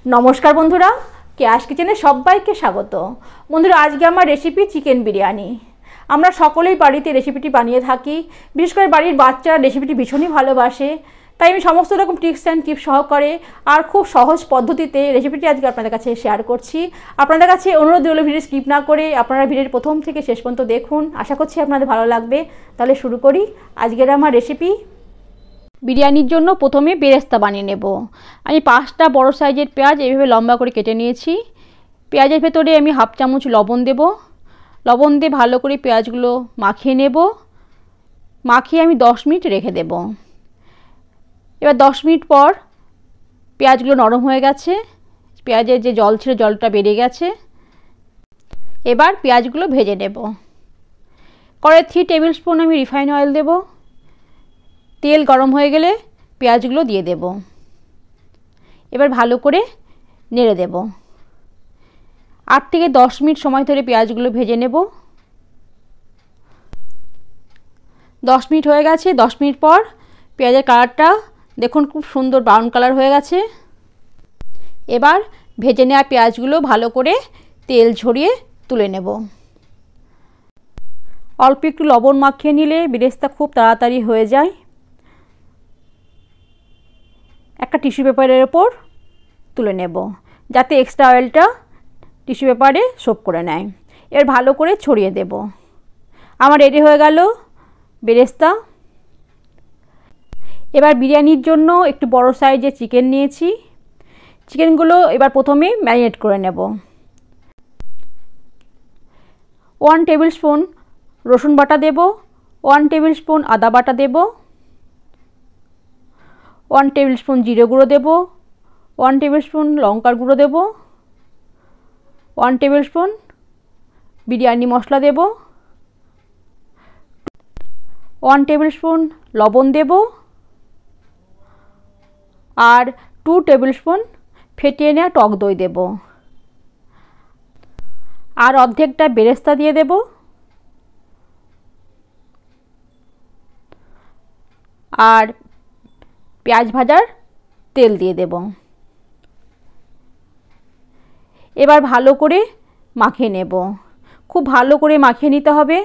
नमस्कार बंधुरा कैश किचेने सबाइके स्वागत। बंधुरा आज के आमार रेसिपि चिकेन बिरियानी। आमरा सकलेई बाड़ीते रेसिपिटी बानिये थाकी, विशेष करे बाड़ीर बाच्चारा रेसिपिटी भीषणই भालोबाशे। ताई आमि समस्त रकम टिप्स एंड टिप्स सहकारे और खूब सहज पद्धतिते रेसिपिटी आज आपनादेर काछे शेयर करछि। आपनादेर काछे अनुरोध रइलो भिडियो स्किप ना करे आपनारा भिडियोर प्रथम थेके शेष पर्यन्त देखुन, आशा करछि आपनादेर भालो लागबे। ताहले शुरू करी आजकेर आमार रेसिपि। बिरियानिर जोन्नो प्रथमे बेरेस्ता बानिये नेब। आमि 5टा बड़ो साइजेर पेঁয়াজ एइभाবে लम्बा करे केटे निয়েছি। पेঁয়াজের ভেতরে আমি हाफ চামচ लवण देब। लवण দিয়ে ভালো করে পেঁয়াজগুলো মাখিয়ে নেব। মাখিয়ে আমি 10 মিনিট রেখে দেব। এবার 10 মিনিট পর পেঁয়াজগুলো নরম হয়ে গেছে। পেঁয়াজের যে জল ছিল জলটা বেরিয়ে গেছে। এবার পেঁয়াজগুলো ভেজে নেব। কড়াইয়ে 3 টেবিল স্পুন আমি রিফাইন অয়েল দেব। तेल गरम हो गेले पेঁয়াজগুলো দিয়ে দেব। এবার ভালো করে নেড়ে দেব। 8 থেকে 10 মিনিট সময় ধরে পেঁয়াজগুলো ভেজে নেব। 10 মিনিট হয়ে গেছে। 10 মিনিট পর পেঁয়াজের কালারটা দেখুন খুব সুন্দর ব্রাউন কালার হয়ে গেছে। এবার ভেজে নেওয়া পেঁয়াজগুলো ভালো করে তেল ঝরিয়ে তুলে নেব। অল্প একটু লবণ মাখিয়ে নিলে বেরেস্তা খুব তাড়াতাড়ি হয়ে যায়। একটা টিস্যু পেপারের উপর তুলে নেব যাতে এক্সট্রা অয়েলটা টিস্যু পেপারে সোক করে নেয়। এবার ভালো করে ছড়িয়ে দেব। আমার রেডি হয়ে গেল বেরেস্তা। এবার বিরিয়ানির জন্য একটু বড় সাইজের চিকেন নিয়েছি। চিকেনগুলো এবার প্রথমে ম্যারিনেট করে নেব। 1 টেবিল স্পুন রসুন বাটা দেব। 1 টেবিল স্পুন আদা বাটা দেব। 1 টেবিল স্পুন জিরে গুঁড়ো দেব। 1 টেবিল স্পুন লঙ্কার গুঁড়ো দেব। 1 টেবিল স্পুন বিরিয়ানি মশলা দেব। 1 টেবিল স্পুন লবণ দেব আর 2 টেবিল স্পুন ফেটিয়ে নেওয়া টক দই দেব আর অর্ধেকটা বেরেস্তা দিয়ে দেব আর পেঁয়াজ ভাজার তেল দিয়ে দেব। এবার ভালো করে মাখিয়ে নেব। খুব ভালো করে মাখিয়ে নিতে হবে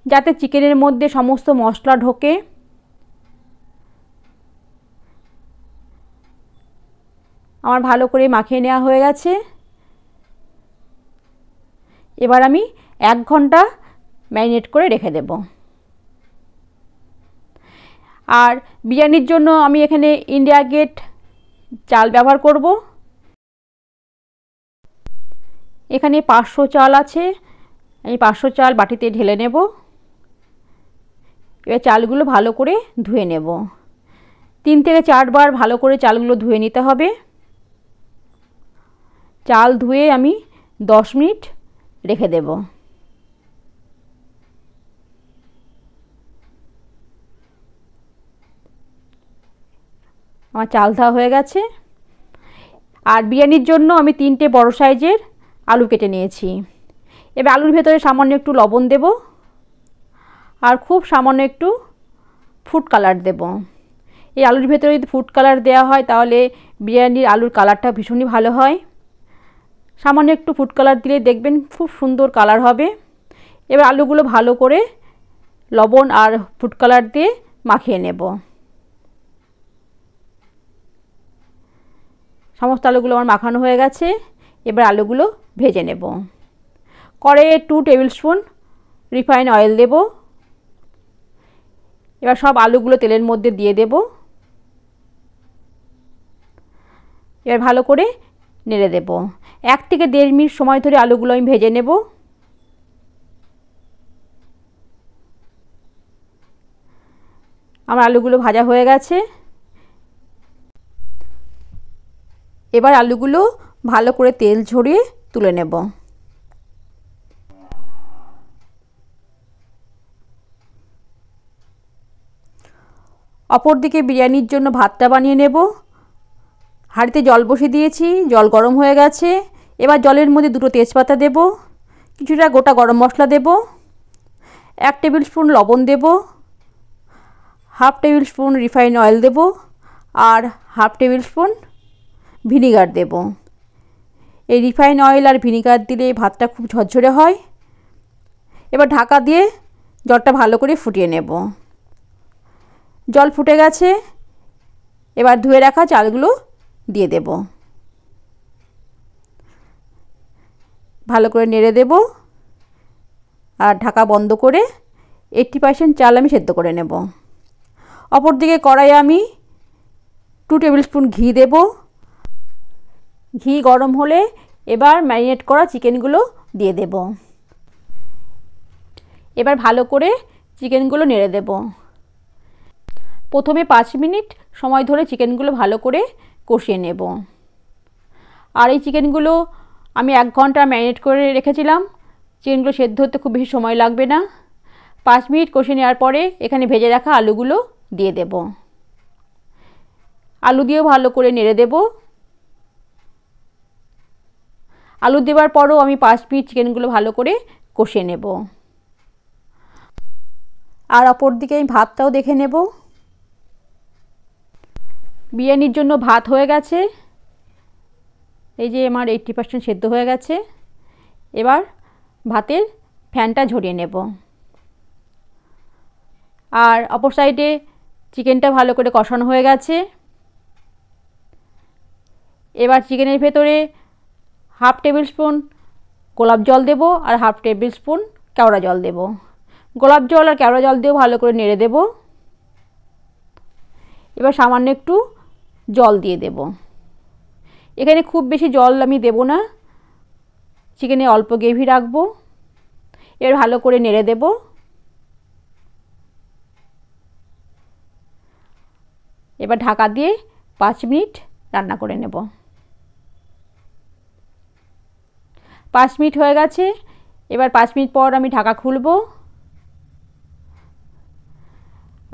যাতে চিকেনের মধ্যে সমস্ত মশলা ঢোকে। আমার ভালো করে মাখিয়ে নেওয়া হয়ে গেছে। এবার আমি 1 ঘন্টা ম্যারিনেট করে রেখে দেব। আর বিরিয়ানির জন্য আমি এখানে ইন্ডিয়া গেট চাল ব্যবহার করব। এখানে 500 চাল আছে। আমি 500 চাল বাটিতে ঢেলে নেব। এবার চালগুলো ভালো করে ধুয়ে নেব। 3 থেকে 4 বার ভালো করে চালগুলো ধুয়ে নিতে হবে। চাল ধুয়ে আমি 10 মিনিট রেখে দেব। আমার চাল ধোয়া হয়ে গেছে। আর বিরিয়ানির জন্য আমি 3টে বড় সাইজের আলু কেটে নিয়েছি। এবার আলুর ভেতরে সামান্য একটু লবণ দেব আর খুব সামান্য একটু ফুড কালার দেব। এই আলুর ভেতরে যদি ফুড কালার দেওয়া হয় তাহলে বিরিয়ানির আলুর কালারটা ভীষণই ভালো হয়। সামান্য একটু ফুড কালার দিলে দেখবেন খুব সুন্দর কালার হবে। এবার আলুগুলো ভালো করে লবণ আর ফুড কালার দিয়ে মাখিয়ে নেব। সমস্ত আলুগুলো আমার মাখানো হয়ে গেছে। এবার আলুগুলো ভেজে নেব। কড়াইয়ে 2 টেবিল স্পুন রিফাইন অয়েল দেব। এবার সব আলুগুলো তেলের মধ্যে দিয়ে দেব। এবার ভালো করে নেড়ে দেব। 1 থেকে 1.5 মিনিট সময় ধরে আলুগুলো আমি ভেজে নেব। আমার আলুগুলো ভাজা হয়ে গেছে। এবার আলুগুলো ভালো করে তেল ঝরিয়ে তুলে নেব। অপরদিকে বিরিয়ানির জন্য ভাতটা বানিয়ে নেব। হাঁড়িতে জল বসিয়ে দিয়েছি, জল গরম হয়ে গেছে। এবার জলের মধ্যে 2টো তেজপাতা দেব, কিছুটা গোটা গরম মশলা দেব, 1 টেবিল স্পুন লবণ দেব, half table spoon refine oil देब और हाफ टेबिल स्पून ভিনিগার দেব। এই রিফাইন অয়েল আর ভিনিগার দিলে ভাতটা খুব ঝরঝরে হয়। এবার ঢাকা দিয়ে জলটা ভালো করে ফুটিয়ে নেব। জল ফুটে গেছে, এবার ধুয়ে রাখা চালগুলো দিয়ে দেব। ভালো করে নেড়ে দেব আর ঢাকা বন্ধ করে 80% চাল আমি সেদ্ধ করে নেব। অপরদিকে কড়াইয়ে আমি 2 টেবিল স্পুন ঘি দেব। ঘি গরম হলে এবার ম্যারিনেট করা চিকেনগুলো দিয়ে দেব। এবার ভালো করে চিকেনগুলো নেড়ে দেব। প্রথমে 5 মিনিট সময় ধরে চিকেনগুলো ভালো করে কষিয়ে নেব। আর এই চিকেনগুলো আমি 1 ঘন্টা ম্যারিনেট করে রেখেছিলাম। চিকেনগুলো সেদ্ধ হতে খুব বেশি সময় লাগবে না। 5 মিনিট কষিয়ে নেওয়ার পরে এখানে ভেজে রাখা আলুগুলো দিয়ে দেব। আলু দিয়েও ভালো করে নেড়ে দেব। আলু দেওয়ার পরও আমি 5 মিনিট চিকেনগুলো ভালো করে কষিয়ে নেব। আর অপর দিকে আমি ভাতটাও দেখে নেব। বিরিয়ানির জন্য ভাত হয়ে গেছে। এই যে আমার 80% সেদ্ধ হয়ে গেছে। এবার ভাতের ফ্যানটা ঝরিয়ে নেব। আর অপর সাইডে চিকেনটা ভালো করে কষানো হয়ে গেছে। এবার চিকেনের ভেতরে 1/2 টেবিল স্পুন গোলাপ জল দেব আর 1/2 টেবিল স্পুন কেওড়া জল দেব। গোলাপ জল আর কেওড়া জল দিয়েও ভালো করে নেড়ে দেব। এবার সামান্য একটু জল দিয়ে দেব। এখানে খুব বেশি জল আমি দেব না, চিকেনে অল্প গ্রেভি রাখবো। এবার ভালো করে নেড়ে দেব। এবার ঢাকা দিয়ে 5 মিনিট রান্না করে নেব। 5 মিনিট হয়ে গেছে। এবার 5 মিনিট পর আমি ঢাকা খুলব।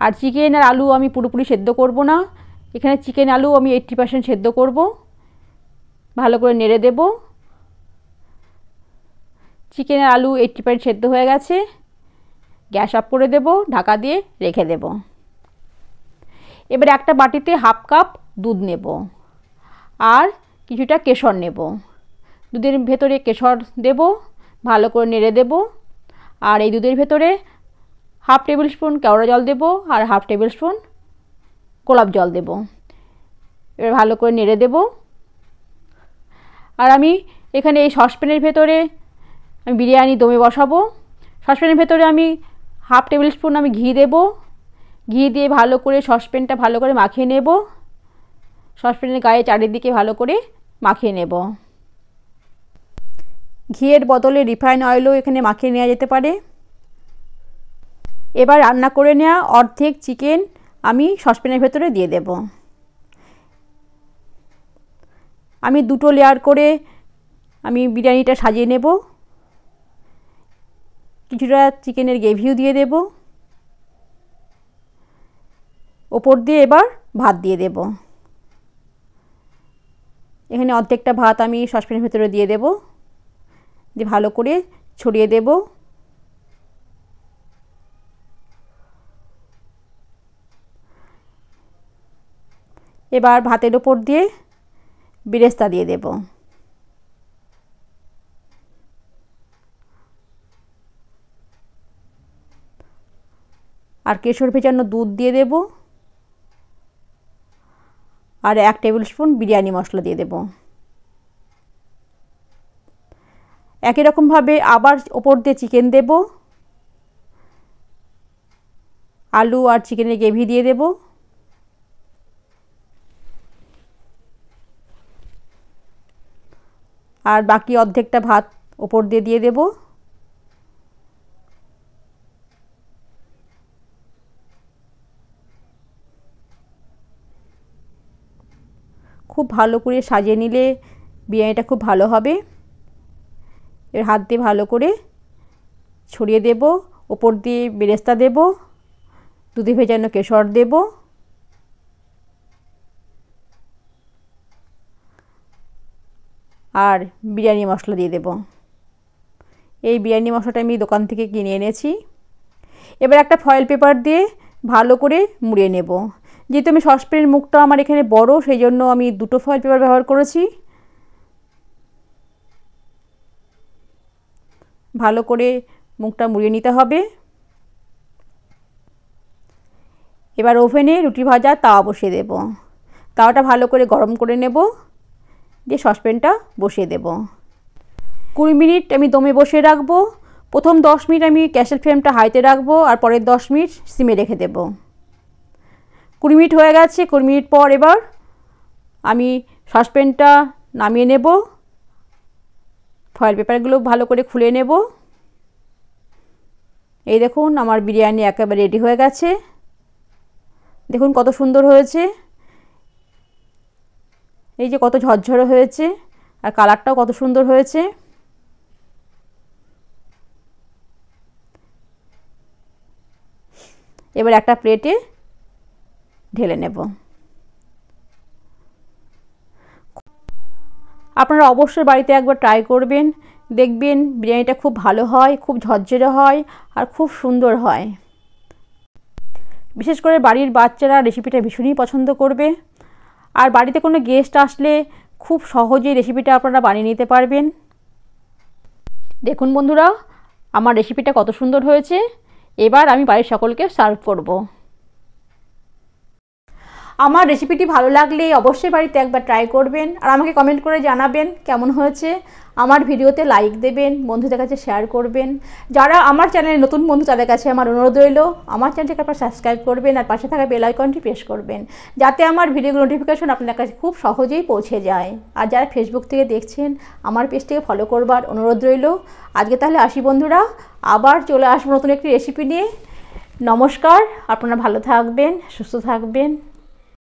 আর চিকেন আর আলু আমি পুরোপুরি সেদ্ধ করব না, এখানে চিকেন আলু আমি 80% সেদ্ধ করব। ভালো করে নেড়ে দেব। চিকেন আর আলু 80% সেদ্ধ হয়ে গেছে। গ্যাস অফ করে দেব, ঢাকা দিয়ে রেখে দেব। এবার একটা বাটিতে 1/2 কাপ দুধ নেব আর কিছুটা কেশর নেব। দুধের ভেতরে কেশর দেব, ভালো করে নেড়ে দেব। আর এই দুধের ভেতরে 1/2 টেবিল স্পুন কেওড়া জল দেব আর 1/2 টেবিল স্পুন গোলাপ জল দেব। এবার ভালো করে নেড়ে দেব। আর আমি এখানে এই সসপ্যানের ভেতরে আমি বিরিয়ানি দমে বসাবো। সসপ্যানের ভেতরে আমি 1/2 টেবিল স্পুন আমি ঘি দেব। ঘি দিয়ে ভালো করে সসপ্যানটা ভালো করে মাখিয়ে নেব। সসপ্যানের গায়ে চারিদিকে ভালো করে মাখিয়ে নেব। ঘিয়ের বদলে রিফাইন অয়েলও এখানে মাখিয়ে নেওয়া যেতে পারে। এবার রান্না করে নেওয়া অর্ধেক চিকেন আমি সসপ্যানের ভেতরে দিয়ে দেব। আমি 2টো লেয়ার করে আমি বিরিয়ানিটা সাজিয়ে নেব। কিছুটা চিকেনের গ্রেভিও দিয়ে দেব। ওপর দিয়ে এবার ভাত দিয়ে দেব। এখানে অর্ধেকটা ভাত আমি সসপ্যানের ভেতরে দিয়ে দেব, দিয়ে ভালো করে ছড়িয়ে দেব। এবার ভাতের ওপর দিয়ে বেরেস্তা দিয়ে দেব। আর কেশর ভেজানো দুধ দিয়ে দেব আর 1 টেবিল স্পুন বিরিয়ানি মশলা দিয়ে দেব। একই রকমভাবে আবার ওপর দিয়ে চিকেন দেব, আলু আর চিকেনের গ্রেভি দিয়ে দেব। আর বাকি অর্ধেকটা ভাত ওপর দিয়ে দিয়ে দেব। খুব ভালো করে সাজিয়ে নিলে বিরিয়ানিটা খুব ভালো হবে। এর হাত দিয়ে ভালো করে ছড়িয়ে দেব। ওপর দিয়ে বেরেস্তা দেব, দুধে ভেজানো কেশর দেব। আর বিরিয়ানি মশলা দিয়ে দেব। এই বিরিয়ানি মশলাটা আমি দোকান থেকে কিনে এনেছি। এবার একটা ফয়েল পেপার দিয়ে ভালো করে মুড়িয়ে নেব। যেহেতু আমি সসপ্যানের মুখটা আমার এখানে বড়, সেই জন্য আমি 2টো ফয়েল পেপার ব্যবহার করেছি। ভালো করে মুখটা মুড়িয়ে নিতে হবে। এবার ওভেনে রুটি ভাজা তাওয়া বসিয়ে দেব। তাওয়াটা ভালো করে গরম করে নেব, দিয়ে সসপ্যানটা বসিয়ে দেব। 20 মিনিট আমি দমে বসিয়ে রাখবো। প্রথম 10 মিনিট আমি গ্যাসের ফ্লেমটা হাইতে রাখবো, আর পরের 10 মিনিট সিমে রেখে দেব। 20 মিনিট হয়ে গেছে। 20 মিনিট পর এবার আমি সসপ্যানটা নামিয়ে নেব। ফয়েল পেপারগুলো ভালো করে খুলে নেব। এই দেখুন আমার বিরিয়ানি একেবারে রেডি হয়ে গেছে। দেখুন কত সুন্দর হয়েছে, এই যে কত ঝরঝরে হয়েছে, আর কালারটাও কত সুন্দর হয়েছে। এবার একটা প্লেটে ঢেলে নেব। আপনারা অবশ্যই বাড়িতে একবার ট্রাই করবেন, দেখবেন বিরিয়ানিটা খুব ভালো হয়, খুব ঝরঝরে হয়, আর খুব সুন্দর হয়। বিশেষ করে বাড়ির বাচ্চারা রেসিপিটা ভীষণই পছন্দ করবে। আর বাড়িতে কোনো গেস্ট আসলে খুব সহজেই রেসিপিটা আপনারা বানিয়ে নিতে পারবেন। দেখুন বন্ধুরা, আমার রেসিপিটা কত সুন্দর হয়েছে। এবার আমি বাড়ির সকলকে সার্ভ করব। আমার রেসিপিটি ভালো লাগলে অবশ্যই বাড়িতে একবার ট্রাই করবেন, আর আমাকে কমেন্ট করে জানাবেন কেমন হয়েছে। আমার ভিডিওতে লাইক দেবেন, বন্ধুদের কাছে শেয়ার করবেন। যারা আমার চ্যানেলে নতুন বন্ধু তাদের কাছে আমার অনুরোধ রইল, আমার চ্যানেলটাকে আপনারা সাবস্ক্রাইব করবেন, আর পাশে থাকা বেল আইকনটি প্রেস করবেন, যাতে আমার ভিডিওগুলো নোটিফিকেশন আপনার কাছে খুব সহজেই পৌঁছে যায়। আর যারা ফেসবুক থেকে দেখছেন, আমার পেজটিকে ফলো করবার অনুরোধ রইল। আজকে তাহলে আসি বন্ধুরা, আবার চলে আসবো নতুন একটি রেসিপি নিয়ে। নমস্কার, আপনারা ভালো থাকবেন, সুস্থ থাকবেন।